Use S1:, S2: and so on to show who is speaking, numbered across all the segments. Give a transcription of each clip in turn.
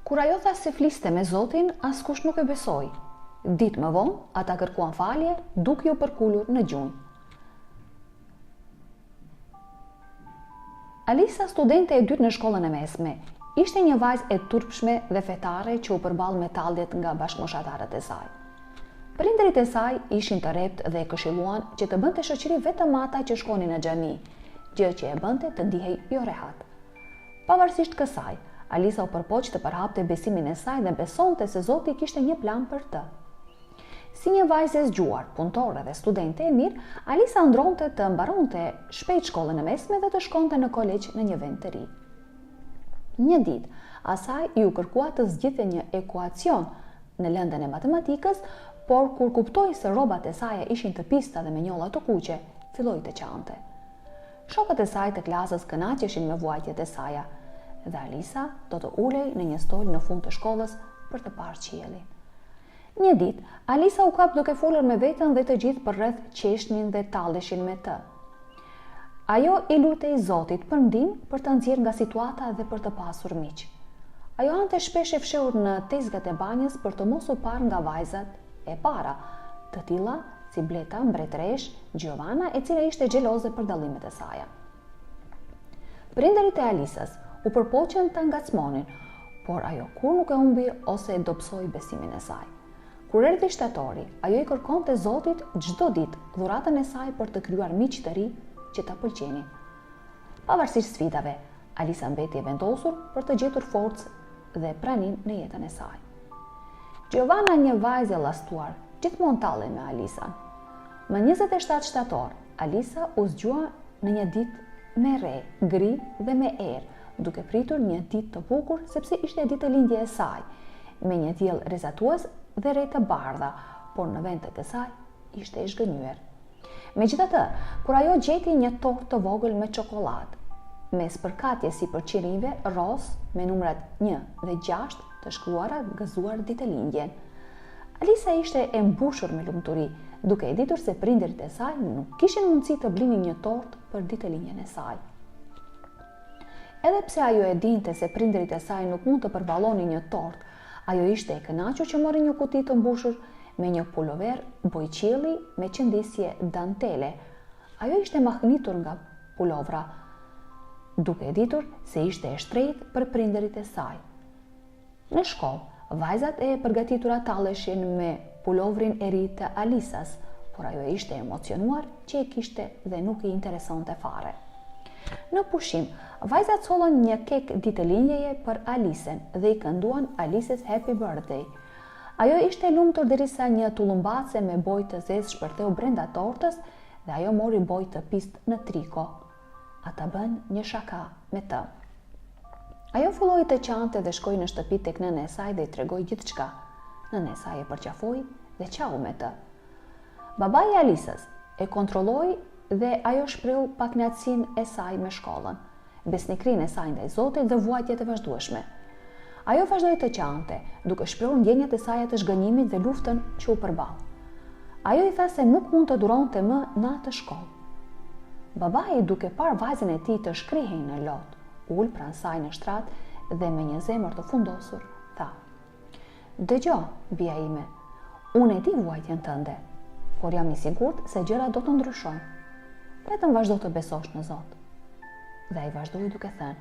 S1: Kur ajo tha se fliste me Zotin, askush nuk e besoi. Ditë më vonë, ata kërkuan falje, duke u përkulur në gjunjë. Alisa, studente e dytë në shkollën e mesme, ishte një vajzë e turpshme dhe fetare që u përball me talljet nga bashkëmoshatarët e saj. Prindërit e saj ishin të rept dhe e këshilluan që të bënte shoqëri vetëm ata që shkonin në xhami, gjë që e bënte të ndihej jo rehat. Pavarësisht kësaj, Alisa u përpoq të përhapte besimin e saj dhe besonte se Zoti kishte një plan për të. Si një vajzë e zgjuar, punëtore dhe studente e mirë, Alisa ndronte të mbaronte shpejt shkollën e mesme dhe të shkonte në kolegj në një vend të ri. Një ditë, asaj ju kërkua të zgjidhte një ekuacion në lëndën e matematikës, por kur kuptoi se rrobat e saj ishin të pista dhe me njolla të kuqe, filloi të qante. Shokët e saj të klasës kënaqeshin me vuajtjet e saj, dhe Alisa do të ulej në një stol në fund të shkollës për të parë qiellin. Një ditë, Alisa u kap duke folur me veten dhe të gjithë përreth qeshnin dhe talleshin me të. Ajo i lutej Zotit për ndihmë për të nxjerrë nga situata dhe për të pasur miq. Ajo ante shpesh e fshehur në tezgat e banjës për të mos u parë nga vajzat e para, të tilla si Bleta, mbretëresh, Giovanna, e cila ishte xheloze për dallimet e saj. Prindërit e Alisas u përpoqën ta ngacmonin, por ajo kur nuk e humbi ose e dobësoi besimin e saj. Kur erdhi shtatori, ajo i kërkonte Zotit çdo ditë dhuratën e saj për të krijuar miq të ri që ta pëlqenin. Pavarësisht sfidave, Alisa mbeti e vendosur për të gjetur forcë dhe pranim në jetën e saj. Giovanna, një vajzë e llastuar, gjithmonë tallej me Alisan. Më 27 shtator, Alisa u zgjua në një ditë me re, gri dhe me erë, duke pritur një ditë të bukur sepse ishte ditë e lindje e saj, me një diell rrezatues dhe re të bardha, por në vendet e saj ishte e zhgënjur. Megjithatë, kur ajo gjeti një tortë të vogël me çokoladë, me spërkatje si për qirinjve roz me numrat 1 dhe 6 të shkruara gëzuar ditëlindjen, Alisa ishte e mbushur me lumturi, duke e ditur se prindërit e saj nuk kishin mundësi të blinin një tortë për ditëlindjen e saj. Edhe pse ajo e dinte se prindërit e saj nuk mund të përballonin një tortë, ajo ishte e kënaqur që mori një kuti të mbushur me një pulover bojqielli me qëndisje dantele. Ajo ishte mahnitur nga pulovra, duke e ditur se ishte e shtrenjtë për prindërit e saj. Në shkollë, vajzat e përgatitura talleshin me pulovrin e ri të Alisas, por ajo ishte emocionuar që e kishte dhe nuk i interesonte fare. Në pushim, vajzat sollën një kek ditëlindjeje për Alisen dhe i kënduan Alises Happy Birthday. Ajo ishte e lumtur derisa një tullumbace me bojë të zezë shpërtheu brenda tortës dhe ajo mori bojë të pistë në triko. Ata bën një shaka me të. Ajo filloi të qante dhe shkoi në shtëpi tek nëna e saj dhe i tregoi gjithçka. Nëna e saj e përqafoi dhe qau me të. Babai i Alisas e kontrolloi dhe ajo shprehu pakënaqësinë e saj me shkollën, besnikrinë e saj ndaj Zotit dhe vuajtjet e vazhdueshme. Ajo vazhdoi të qante, duke shprehur ndjenjat e saj të zhgënjimit dhe luftën që u përball. Ajo i tha se nuk mund të duronte më në atë shkollë. Babai, duke parë vajzën e tij të shkrihej në lot, ul pranë saj në shtrat dhe me një zemër të fundosur tha: "Dëgjoj, bia ime, unë e di vuajtjen tënde, por jam i sigurt se gjërat do të ndryshojnë. Vetëm vazhdo të besosh në Zot." Dhe ai vazhdoi duke thënë: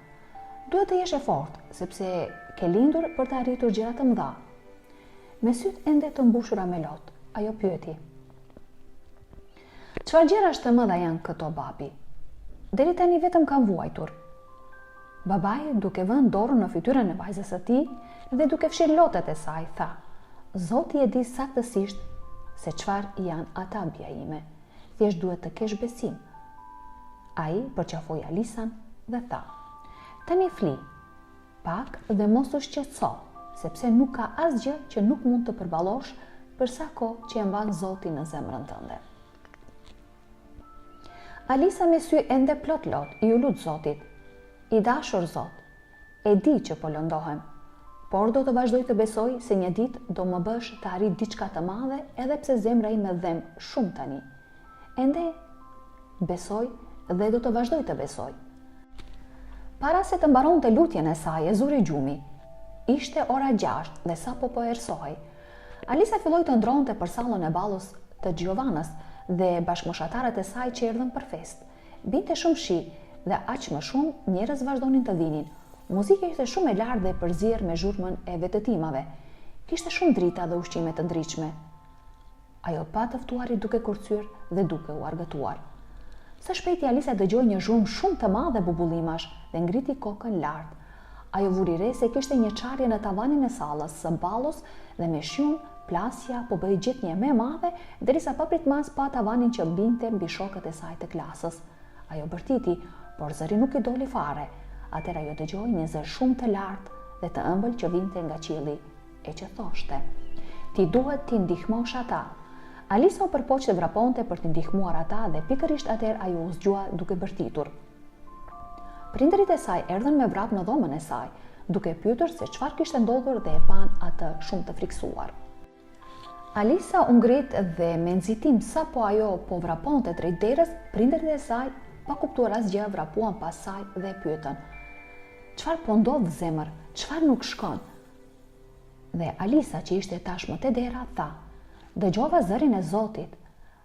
S1: "Duhet të jesh e fortë, sepse ke lindur për të arritur gjëra të mëdha." Me sytë ende të mbushura me lot, ajo pyeti: "Çfarë gjërash të mëdha janë këto, babi? Deri tani vetëm kam vuajtur." Babai, duke vënë dorën në fytyrën e vajzës së tij dhe duke fshirë lotet e saj, tha: "Zoti e di saktësisht se çfarë janë ata, bia ime. Thjesht duhet të kesh besim." Ai përqafoi Alisan dhe tha: "Tani fli pak dhe mos u shqetëso, sepse nuk ka asgjë që nuk mund të përballosh për sa kohë që e mban Zoti në zemrën tënde." Alisa me sy ende plot lot i u lut Zotit: "I dashur Zot, e di që po lëndohem, por do të vazhdoj të besoj se një ditë do më bësh të arrit diçka të madhe, edhe pse zemra ime dhem shumë tani. Ende besoj dhe do të vazhdoj të besoj." Para se të mbaronte lutjen e saj, e zuri gjumi. Ishte ora 6 dhe sapo po erësohej. Alisa filloi të ndronte për sallën e ballës të Giovanas dhe bashkëmoshatarët e saj që erdhën për festë. Binte shumë shi dhe aq më shumë njerëz vazhdonin të vinin. Muzika ishte shumë e lartë dhe e përzier me zhurmën e vetëtimave. Kishte shumë drita dhe ushqime të ndryshme. Ajo pa të ftuarit duke kurcyer dhe duke u argëtuar. Së shpejti Alisa dëgjoi një zhurmë shumë të madhe bubullimash dhe ngriti kokën lart. Ajo vuri re se kishte një çarje në tavanin e sallës së ballos dhe me shum plasja po bëi gjithnjë më e madhe derisa papritmas pa tavanin që binte mbi shokët e saj të klasës. Ajo bërtiti, por zëri nuk I doli fare. Atëherë ajo dëgjoi një zë shumë të lartë dhe të ëmbël që vinte nga qielli e që thoshte: "Ti duhet t'i ndihmosh ata." Alisa u përpoq të vraponte për t'i ndihmuar ata dhe pikërisht atëherë ajo u zgjua duke bërtitur. Prindërit e saj erdhën me vrap në dhomën e saj, duke pyetur se çfarë kishte ndodhur dhe e pan atë shumë të friksuar. Alisa u ngrit dhe me nxitim sapo ajo po vraponte drejt derës, prindërit e saj, pa kuptuar asgjë, vrapuan pas saj dhe e pyetën: "Çfarë po ndodh zemër? Çfarë nuk shkon?" Dhe Alisa, që ishte tashmë te dera, tha: "Dëgjova zërin e Zotit.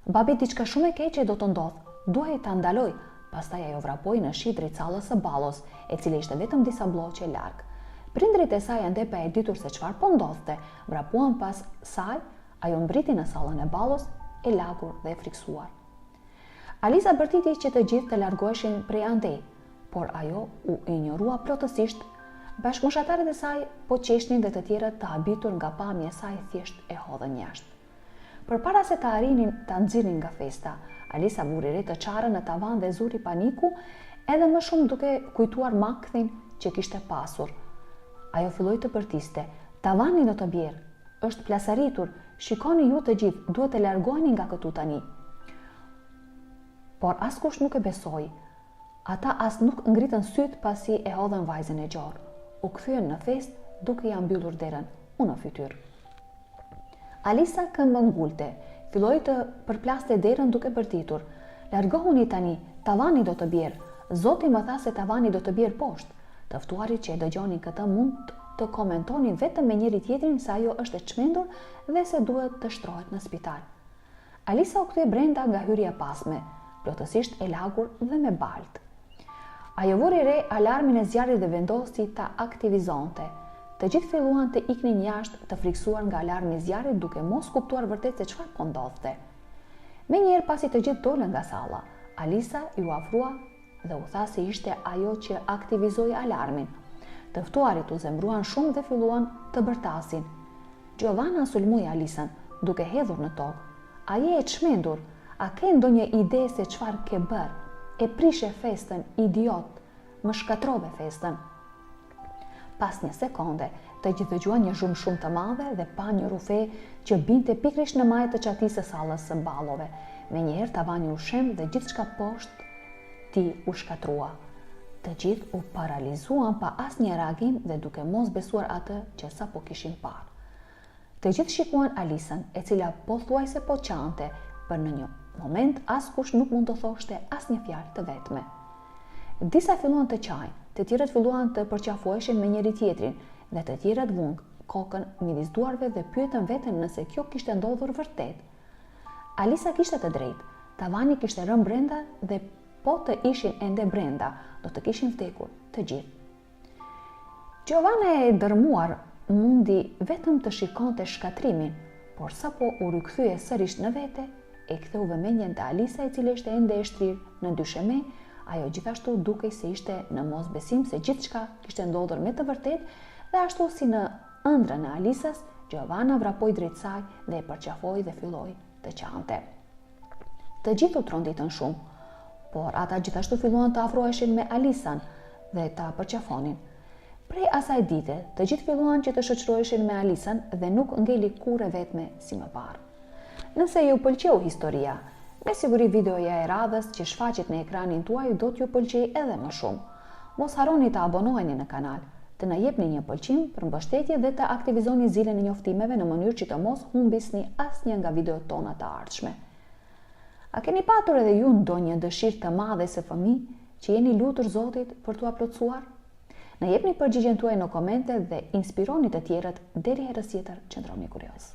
S1: Babi diçka shumë e keqe do të ndodh. Duhej ta ndaloj." Pastaj ajo vrapoi në shi drejt sallës së ballos, e cila ishte vetëm disa bloqe larg. Prindërit e saj ende pa e ditur se çfarë po ndodhte, vrapuan pas saj, ajo mbriti në sallën e ballos, e lagur dhe e friksuar. Alisa bërtiti që të gjithë të largoheshin prej andej, por ajo u injorua plotësisht. Bashkëmoshatarët e saj po qeshnin dhe të tjerët të habitur nga pamja e saj thjesht e hodhën jashtë. Përpara se të arrinin ta nxirrin nga festa, Alisa vuri re të çarën në tavan dhe zuri paniku, edhe më shumë duke kujtuar makthin që kishte pasur. Ajo filloi të bërtiste: "Tavani do të bjerë, është plasaritur, shikoni ju të gjithë, duhet të largoheni nga këtu tani." Por askush nuk e besoi. Ata as nuk ngritën syt pasi e hodhën vajzën e gjorë. U kthyen në festë duke ja mbyllur derën në fytyrë. Alisa këmbën ngulte, filloi të përplaste derën duke bërtitur: "Largohuni tani, tavani do të bjerë. Zoti më tha se tavani do të bjerë poshtë." Të ftuarit që e dëgjonin këtë mund të komentonin vetëm me njëri tjetrin se ajo është e çmendur dhe se duhet të shtrohet në spital. Alisa u kthye brenda nga hyrja e pasme, plotësisht e lagur dhe me baltë. Ajo vuri re alarmin e zjarrit dhe vendosi ta aktivizonte. Të gjithë filluan të iknin jashtë, të friksuar nga alarmi I zjarrit, duke mos kuptuar vërtet se çfarë po ndodhte. Menjëherë pasi të gjithë dolën nga salla, Alisa ju afrua dhe u tha se ishte ajo që aktivizoi alarmin. Të ftuarit u zemruan shumë dhe filluan të bërtasin. Giovanna sulmoi Alisën, duke hedhur në tokë: "A je e çmendur? A ke ndonjë ide se çfarë ke bërë? E prishe festën, idiot, më shkatrove festën." Pas një sekonde, të gjithë dëgjuan një zhurmë shumë të madhe dhe pa një rufe që binte pikërisht në majë të çatisë së sallës së ballove. Menjëherë tavani u shem dhe gjithçka poshtë tij u shkatrua. Të gjithë u paralizuan pa asnjë reagim dhe duke mos besuar atë që sapo kishin parë. Të gjithë shikuan Alisën, e cila pothuajse po qante, për në një moment askush nuk mund të thoshte asnjë fjalë të vetme. Disa filluan të qajnë, të tjerët filluan të përqafueshin me njëri tjetrin dhe të tjerët vung kokën midis duarve dhe pyetën veten nëse kjo kishte ndodhur vërtet. Alisa kishte të drejtë, tavani kishte rënë brenda dhe po të ishin ende brenda, do të kishin vdekur të gjithë. Giovanna e dërmuar mundi vetëm të shikonte shkatrimin, por sapo u rikthye sërish në vete, e ktheu vëmendjen te Alisa, e cila ishte ende e shtrirë në dysheme. Ajo gjithashtu dukej se ishte në mosbesim se gjithçka kishte ndodhur me të vërtetë, dhe ashtu si në ëndrrën e Alisas, Giovanna vrapoi drejt saj dhe e përqafoi dhe filloi të qante. Të gjithë u tronditën shumë, por ata gjithashtu filluan të afroheshin me Alisan dhe ta përqafonin. Prej asaj dite, të gjithë filluan që të shoqëroheshin me Alisan dhe nuk ngeli kurrë vetme si më parë. Nëse ju pëlqeu historia, me siguri videoja e radhës që shfaqet në ekranin tuaj do t'ju pëlqej edhe më shumë. Mos harroni të abonoheni në kanal, të na jepni një pëlqim për mbështetje dhe të aktivizoni zilën e njoftimeve në mënyrë që të mos humbisni asnjë nga videot tona të ardhshme. A keni patur edhe ju ndonjë dëshirë të madhe së fëmijë që jeni lutur Zotit për t'u plotësuar? Na jepni përgjigjen tuaj në komente dhe inspironi të tjerët deri herës tjetër, qëndroni kurioz.